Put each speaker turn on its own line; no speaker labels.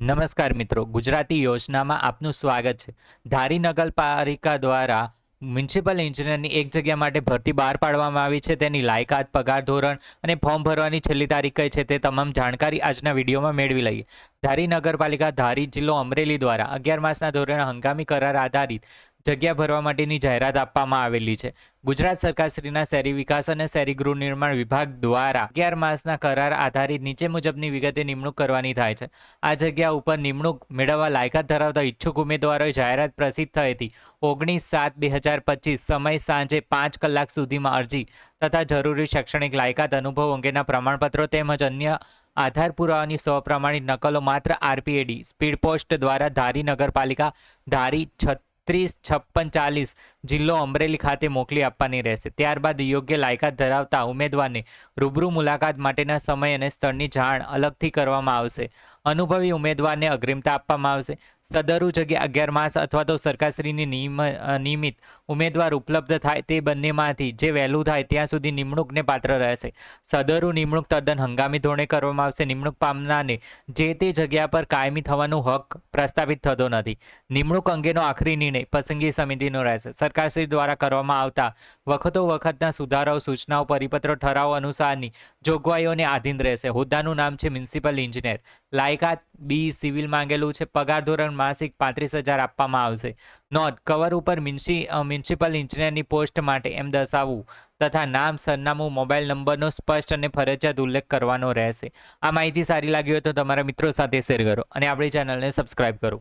નમસ્કાર મિત્રો, ગુજરાતી યોજનામાં આપનું સ્વાગત છે। ધારી નગરપાલિકા દ્વારા મ્યુનિસિપલ એન્જિનિયરની એક જગ્યા માટે ભરતી બહાર પાડવામાં આવી છે। તેની લાયકાત, પગાર ધોરણ અને ફોર્મ ભરવાની છેલ્લી તારીખ કઈ છે તે તમામ જાણકારી આજના વિડીયોમાં મેળવી લઈએ। ધારી નગરપાલિકા ધારી જિલ્લો અમરેલી દ્વારા 11 માસના ધોરણે હંગામી કરાર આધારિત જગ્યા ભરવા માટેની જાહેરાત આપવામાં આવેલી છે। ગુજરાત સરકારશ્રીના શહેરી વિકાસ અને શહેરી ગૃહ નિર્માણ વિભાગ દ્વારા 11 માસના કરાર આધારિત નીચે મુજબની વિગતે નિમણૂક કરવાની થાય છે। આ જગ્યા ઉપર નિમણૂક મેળવવા લાયકાત ધરાવતા ઈચ્છુક ઉમેદવારોએ જાહેરાત પ્રસિદ્ધ થઈ હતી 19/7/2025 સમય સાંજે 5 કલાક સુધીમાં અરજી તથા જરૂરી શૈક્ષણિક લાયકાત, અનુભવ અંગેના પ્રમાણપત્રો તેમજ અન્ય આધાર પુરાવાની સપ્રમાણિત નકલો માત્ર RPAD સ્પીડ પોસ્ટ દ્વારા ધારી નગરપાલિકા ધારી 365640 જિલ્લો અમરેલી ખાતે મોકલી આપવાની રહેશે। ત્યારબાદ યોગ્ય લાયકાત ધરાવતા ઉમેદવારને રૂબરૂ મુલાકાત માટેના સમય અને સ્થળની જાણ અલગથી કરવામાં આવશે। અનુભવી ઉમેદવારને અગ્રિમતા આપવામાં આવશે। સદરુ જગ્યા 11 માસ અથવા તો સરકારશ્રીની નિયમિત ઉમેદવાર ઉપલબ્ધ થાય તે બંનેમાંથી જે વહેલું થાય ત્યાં સુધી નિમણૂકને પાત્ર રહેશે। સદરુ નિમણૂક તદ્દન હંગામી ધોરણે કરવામાં આવશે। નિમણૂક પામનારને જે તે જગ્યા પર કાયમી થવાનો હક પ્રસ્થાપિત થતો નથી। નિમણૂક અંગેનો આખરી નિર્ણય પસંદગી સમિતિનો રહેશે। સરકારશ્રી દ્વારા કરવામાં આવતા વખતના સુધારાઓ, સૂચનાઓ, પરિપત્રો, ઠરાવો અનુસારની જોગવાઈઓને આધીન રહેશે। હોદ્દાનું નામ છે મ્યુનિસિપલ એન્જિનિયર। લાયકાત B સિવિલ માંગેલું છે। પગાર ધોરણ માસિક 35,000 આપવામાં આવશે। નોંધ: કવર ઉપર મ્યુનિસિપલ એન્જિનિયરની પોસ્ટ માટે એમ દર્શાવવું તથા નામ, સરનામું, મોબાઈલ નંબરનો સ્પષ્ટ અને ફરજિયાત ઉલ્લેખ કરવાનો રહેશે। આ માહિતી સારી લાગી હોય તો તમારા મિત્રો સાથે શેર કરો અને આપણી ચેનલને સબસ્ક્રાઈબ કરો।